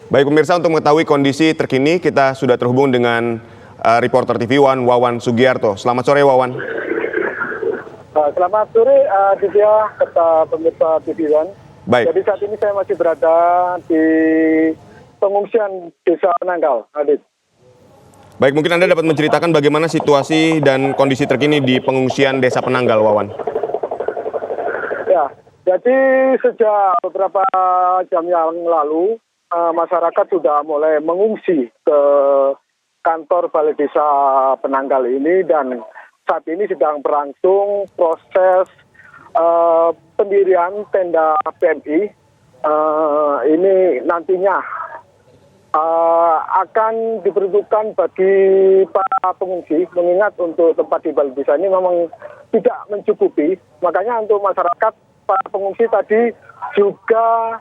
Baik pemirsa, untuk mengetahui kondisi terkini kita sudah terhubung dengan reporter TV One Wawan Sugiarto. Selamat sore Wawan. Selamat sore Divya serta pemirsa TV One. Baik. Jadi saat ini saya masih berada di pengungsian Desa Penanggal, Adit. Baik, mungkin Anda dapat menceritakan bagaimana situasi dan kondisi terkini di pengungsian Desa Penanggal, Wawan. Ya, jadi sejak beberapa jam yang lalu masyarakat sudah mulai mengungsi ke kantor Balai Desa Penanggal ini, dan saat ini sedang berlangsung proses pendirian tenda PMI. Ini nantinya akan diperuntukkan bagi para pengungsi, mengingat untuk tempat di Balai Desa ini memang tidak mencukupi. Makanya untuk masyarakat, para pengungsi tadi juga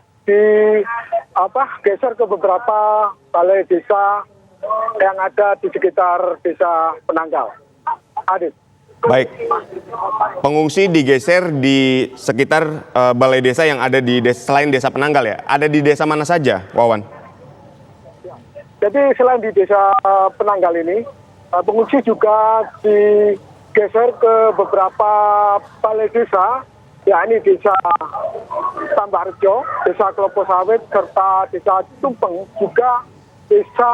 geser ke beberapa balai desa yang ada di sekitar Desa Penanggal. Adit. Baik, pengungsi digeser di sekitar balai desa yang ada di selain Desa Penanggal ya? Ada di desa mana saja, Wawan? Jadi selain di Desa Penanggal ini, pengungsi juga digeser ke beberapa balai desa, yakni Desa Tambakrejo, Desa Klopo Sawit, serta Desa Tumpeng, juga Desa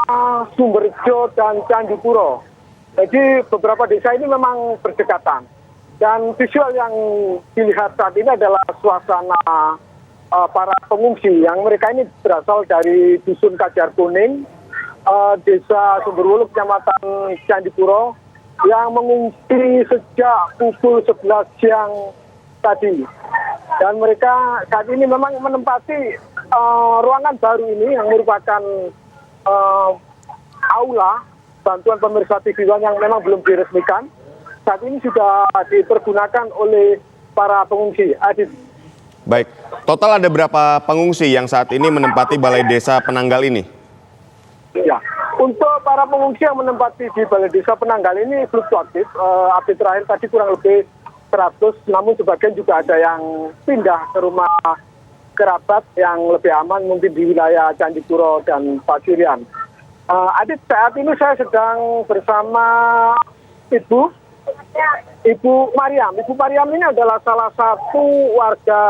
Sumberjo dan Candipuro. Jadi beberapa desa ini memang berdekatan. Dan visual yang dilihat saat ini adalah suasana para pengungsi yang mereka ini berasal dari Dusun Kajar Kuning, Desa Sumberwulu, Kecamatan Candipuro, yang mengungsi sejak pukul 11 siang tadi. Dan mereka saat ini memang menempati ruangan baru ini yang merupakan aula bantuan pemirsa TV One yang memang belum diresmikan. Saat ini sudah dipergunakan oleh para pengungsi. Adit. Baik, total ada berapa pengungsi yang saat ini menempati Balai Desa Penanggal ini? Ya, untuk para pengungsi yang menempati di Balai Desa Penanggal ini fluktuatif. Update terakhir tadi kurang lebih 100, namun sebagian juga ada yang pindah ke rumah kerabat yang lebih aman, mungkin di wilayah Candipuro dan Pasirian. Adit, saat ini saya sedang bersama Ibu Mariam. Ibu Mariam ini adalah salah satu warga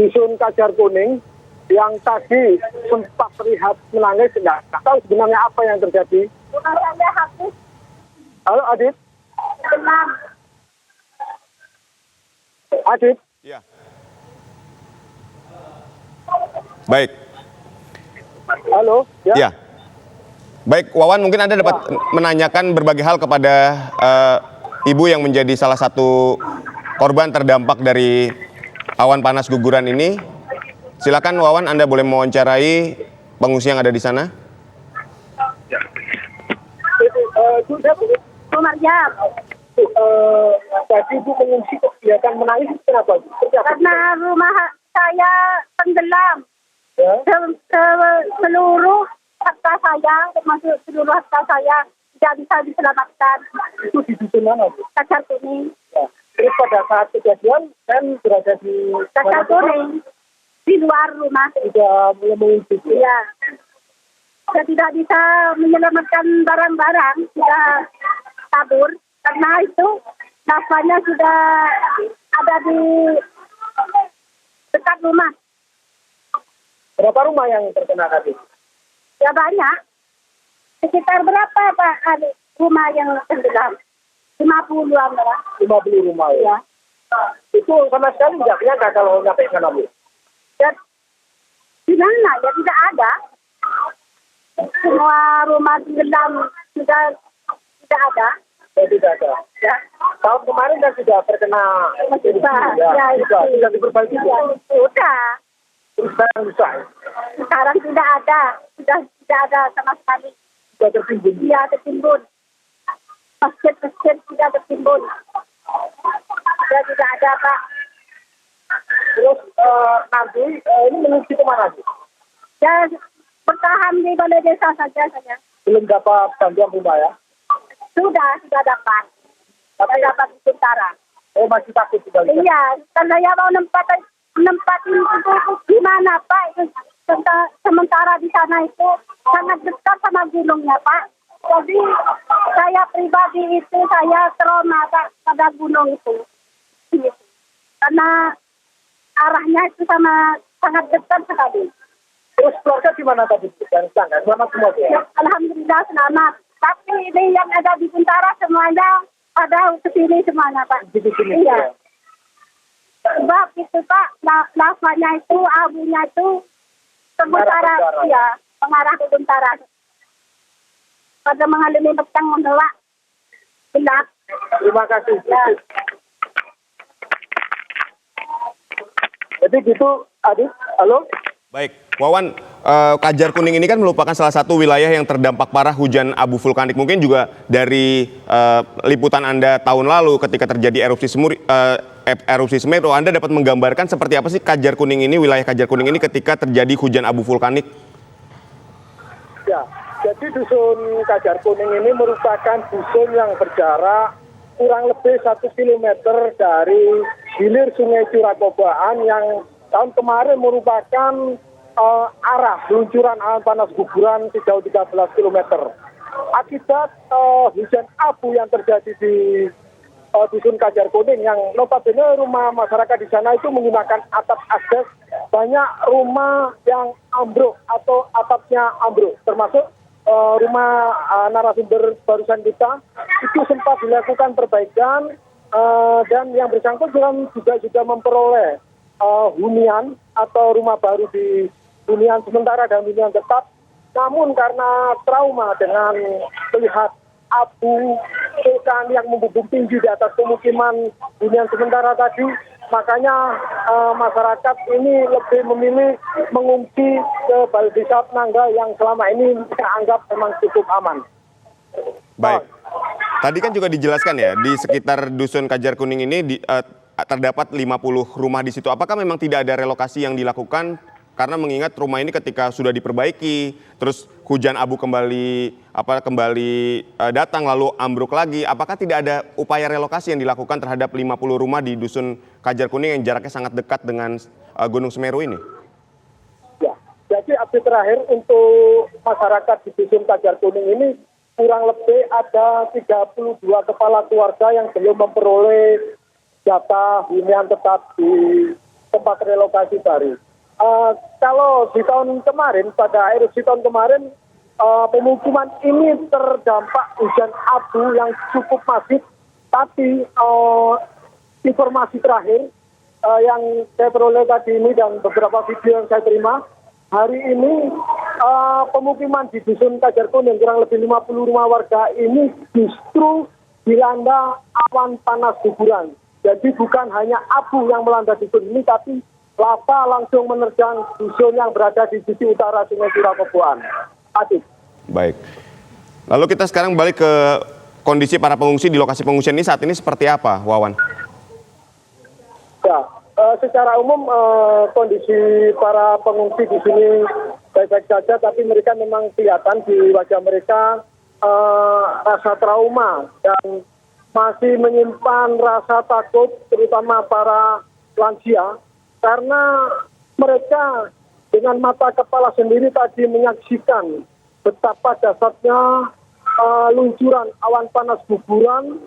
Dusun Kajar Kuning yang tadi sempat terlihat menangis. Nggak tahu sebenarnya apa yang terjadi. Halo Adit. Adit. Ya. Baik. Halo. Ya. Baik, Wawan, mungkin Anda dapat menanyakan berbagai hal kepada Ibu yang menjadi salah satu korban terdampak dari awan panas guguran ini. Silakan Wawan, Anda boleh mewawancarai pengungsi yang ada di sana. Bu Mariam. Tadi Ibu mengungsi kelihatan menangis, kenapa? Karena rumah saya tenggelam. Ya? Seluruh harta saya, termasuk seluruh harta saya, tidak bisa diselamatkan. Itu di dusun mana, Bu? Kajar Kuning. Ya. Terus pada saat kejadian kan berada di Kajar Kuning. Di luar rumah. Sudah mulai mengungsi. Iya. Saya tidak bisa menyelamatkan barang-barang, sudah kabur. Karena itu, nasabahnya sudah ada di dekat rumah. Berapa rumah yang terkena tadi? Ya banyak. Sekitar berapa Pak rumah yang tenggelam? 50-an lah. 50 rumah ya? Itu sama sekali tidak nyangka kalau sampai sana, Bu? Ya, di mana? Ya tidak ada. Semua rumah tenggelam sudah tidak ada. Ya, tidak ada. Ya. Tahun kemarin kan sudah terkena sudah diperbaiki. Ya, sudah. Terus sekarang rusak. Sekarang tidak ada. Sudah tidak ada sama sekali. Sudah tertimbun. Iya, tertimbun. Masjid-masjid sudah tertimbun. Sudah tidak ada, Pak. Terus nanti ini mengungsi kemana, Bu? Ya, bertahan di balai desa saja saya. Belum dapat bantuan rumah ya? Sudah dapat. Sudah dapat sementara. Oh, masih takut juga? Iya, kan saya mau nempatin itu gimana Pak? Itu sementara di sana itu sangat dekat sama gunungnya, Pak. Jadi saya pribadi itu saya trauma Pak, pada gunung itu. Karena arahnya itu sangat dekat sekali. Terus keluarga gimana tadi? Selamat semua ya? Alhamdulillah selamat. Tapi ini yang ada di Buntara semuanya pada kesini semuanya Pak. Di sini. Iya. Sebab itu Pak, lavanya itu, abunya itu ke Buntara, ya, mengarah ke Buntara. Pada mengalami petang menolak. Benar. Terima kasih. Ya. Jadi gitu, Adik. Halo? Baik, Wawan, Kajar Kuning ini kan merupakan salah satu wilayah yang terdampak parah hujan abu vulkanik. Mungkin juga dari liputan Anda tahun lalu ketika terjadi erupsi Semeru, Anda dapat menggambarkan seperti apa sih Kajar Kuning ini, wilayah Kajar Kuning ini ketika terjadi hujan abu vulkanik? Ya, jadi dusun Kajar Kuning ini merupakan dusun yang berjarak kurang lebih 1 kilometer dari hilir Sungai Curah yang tahun kemarin merupakan arah luncuran awan panas guguran sejauh 13 km. Akibat hujan abu yang terjadi di dusun Kajar Kuning yang notabene rumah masyarakat di sana itu menggunakan atap asbes, banyak rumah yang ambruk atau atapnya ambruk, termasuk rumah narasumber barusan kita itu sempat dilakukan perbaikan dan yang bersangkutan juga memperoleh hunian atau rumah baru di hunian sementara dan hunian tetap. Namun karena trauma dengan melihat abu vulkan yang membumbung tinggi di atas pemukiman hunian sementara tadi, makanya masyarakat ini lebih memilih mengungsi ke Balai Desa Penanggal yang selama ini kita anggap memang cukup aman. Baik, tadi kan juga dijelaskan ya, di sekitar dusun Kajar Kuning ini terdapat 50 rumah di situ. Apakah memang tidak ada relokasi yang dilakukan? Karena mengingat rumah ini ketika sudah diperbaiki, terus hujan abu kembali datang lalu ambruk lagi. Apakah tidak ada upaya relokasi yang dilakukan terhadap 50 rumah di dusun Kajar Kuning yang jaraknya sangat dekat dengan Gunung Semeru ini? Ya, jadi update terakhir untuk masyarakat di dusun Kajar Kuning ini kurang lebih ada 32 kepala keluarga yang belum memperoleh jatah hunian tetap di tempat relokasi baru. Kalau di tahun kemarin, pada erupsi tahun kemarin, pemukiman ini terdampak hujan abu yang cukup masif. Tapi informasi terakhir yang saya peroleh tadi ini dan beberapa video yang saya terima, hari ini pemukiman di dusun Kajar Kuning kurang lebih 50 rumah warga ini justru dilanda awan panas guguran. Jadi bukan hanya abu yang melanda dusun ini, tapi lava langsung menerjang dusun yang berada di sisi utara Sungai Curah. Adik. Baik. Lalu kita sekarang balik ke kondisi para pengungsi di lokasi pengungsian ini saat ini seperti apa, Wawan? Ya, secara umum kondisi para pengungsi di sini baik-baik saja, tapi mereka memang kelihatan di wajah mereka rasa trauma dan masih menyimpan rasa takut, terutama para lansia, karena mereka dengan mata kepala sendiri tadi menyaksikan betapa dahsyatnya luncuran awan panas guguran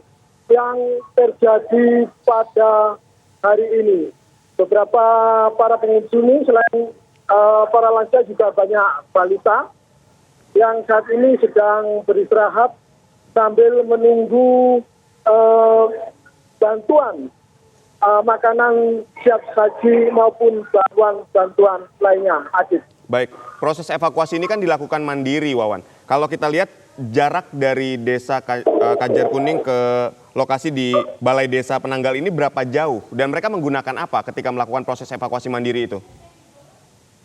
yang terjadi pada hari ini. Beberapa para pengungsi ini selain para lansia juga banyak balita yang saat ini sedang beristirahat sambil menunggu bantuan makanan siap saji maupun bantuan lainnya. Adit. Baik, proses evakuasi ini kan dilakukan mandiri, Wawan. Kalau kita lihat jarak dari desa Kajar Kuning ke lokasi di Balai Desa Penanggal ini berapa jauh? Dan mereka menggunakan apa ketika melakukan proses evakuasi mandiri itu?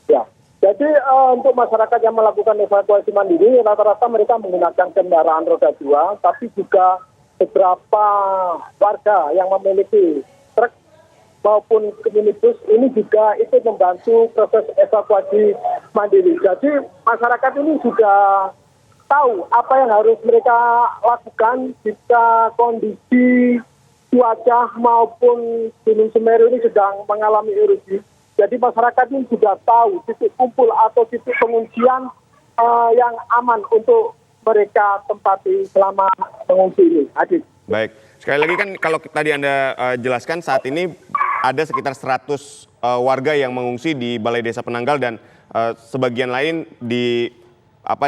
Ya, jadi untuk masyarakat yang melakukan evakuasi mandiri, rata-rata mereka menggunakan kendaraan roda 2, tapi juga beberapa warga yang memiliki truk maupun minibus ini juga ikut membantu proses evakuasi mandiri. Jadi masyarakat ini juga tahu apa yang harus mereka lakukan jika kondisi cuaca maupun Gunung Semeru ini sedang mengalami erupsi. Jadi masyarakat ini sudah tahu titik kumpul atau titik pengungsian yang aman untuk mereka tempati selama mengungsi ini. Adit. Baik, sekali lagi kan kalau tadi Anda jelaskan saat ini ada sekitar 100 warga yang mengungsi di Balai Desa Penanggal dan sebagian lain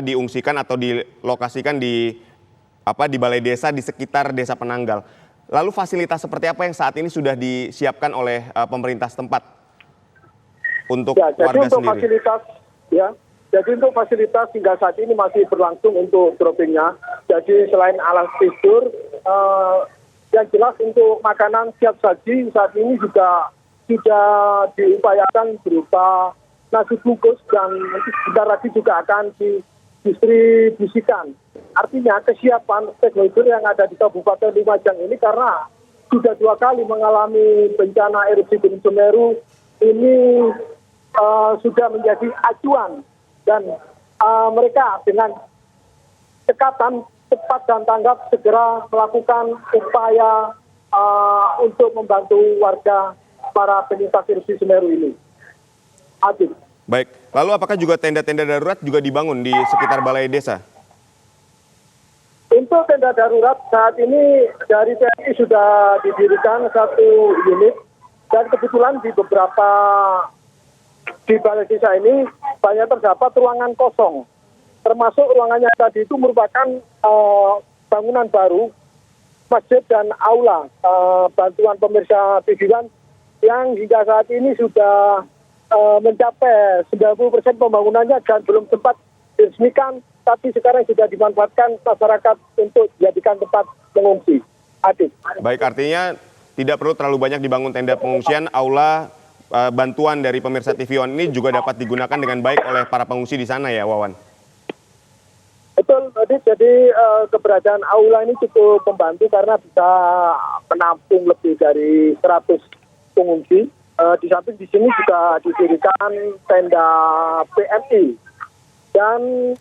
diungsikan atau dilokasikan di balai desa di sekitar Desa Penanggal. Lalu fasilitas seperti apa yang saat ini sudah disiapkan oleh pemerintah setempat untuk warga untuk sendiri? Jadi untuk fasilitas hingga saat ini masih berlangsung untuk droppingnya. Jadi selain alas tidur, yang jelas untuk makanan siap saji saat ini juga sudah diupayakan berupa nasi bungkus dan nanti sebentar lagi juga akan didistribusikan. Artinya kesiapan stakeholder yang ada di Kabupaten Lumajang ini karena sudah 2 kali mengalami bencana erupsi Gunung Semeru ini sudah menjadi acuan dan mereka dengan cekatan cepat dan tanggap segera melakukan upaya untuk membantu warga para penyintas erupsi Semeru ini. Adit. Baik, lalu apakah juga tenda-tenda darurat juga dibangun di sekitar balai desa? Untuk tenda darurat saat ini dari TNI sudah didirikan 1 unit dan kebetulan di beberapa di balai desa ini banyak terdapat ruangan kosong. Termasuk ruangannya tadi itu merupakan bangunan baru, masjid dan aula bantuan pemirsa TV One yang hingga saat ini sudah mencapai 90% pembangunannya dan belum sempat diresmikan, tapi sekarang sudah dimanfaatkan masyarakat untuk dijadikan tempat mengungsi. Adit. Baik, artinya tidak perlu terlalu banyak dibangun tenda pengungsian, aula bantuan dari pemirsa TV One ini juga dapat digunakan dengan baik oleh para pengungsi di sana ya, Wawan? Betul, Adit. Jadi keberadaan aula ini cukup membantu karena bisa menampung lebih dari 100 pengungsi. Di samping di sini juga didirikan tenda PMI. Dan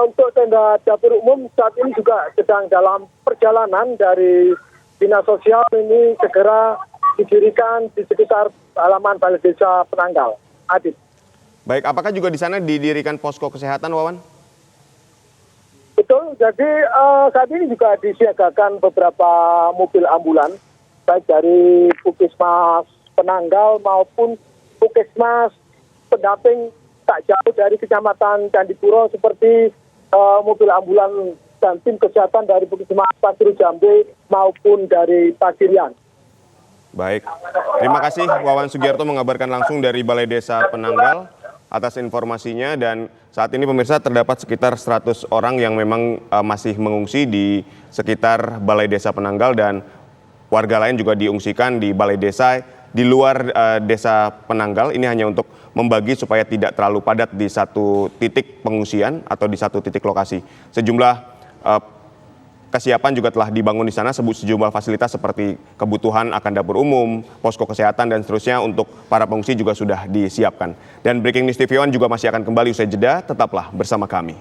untuk tenda dapur umum saat ini juga sedang dalam perjalanan dari Dinas Sosial ini segera didirikan di sekitar halaman Balai Desa Penanggal. Adit. Baik, apakah juga di sana didirikan posko kesehatan, Wawan? Betul, jadi saat ini juga disiagakan beberapa mobil ambulan, baik dari Puskesmas Penanggal maupun Puskesmas pendamping tak jauh dari Kecamatan Candipuro seperti mobil ambulan dan tim kesehatan dari Puskesmas Pasir Jambe maupun dari Pasirian. Baik, terima kasih Wawan Sugiarto mengabarkan langsung dari Balai Desa Penanggal atas informasinya, dan saat ini pemirsa terdapat sekitar 100 orang yang memang masih mengungsi di sekitar Balai Desa Penanggal dan warga lain juga diungsikan di Balai Desa di luar Desa Penanggal. Ini hanya untuk membagi supaya tidak terlalu padat di satu titik pengungsian atau di satu titik lokasi. Sejumlah kesiapan juga telah dibangun di sana, sejumlah fasilitas seperti kebutuhan akan dapur umum, posko kesehatan dan seterusnya untuk para pengungsi juga sudah disiapkan. Dan Breaking News TV One juga masih akan kembali usai jeda, tetaplah bersama kami.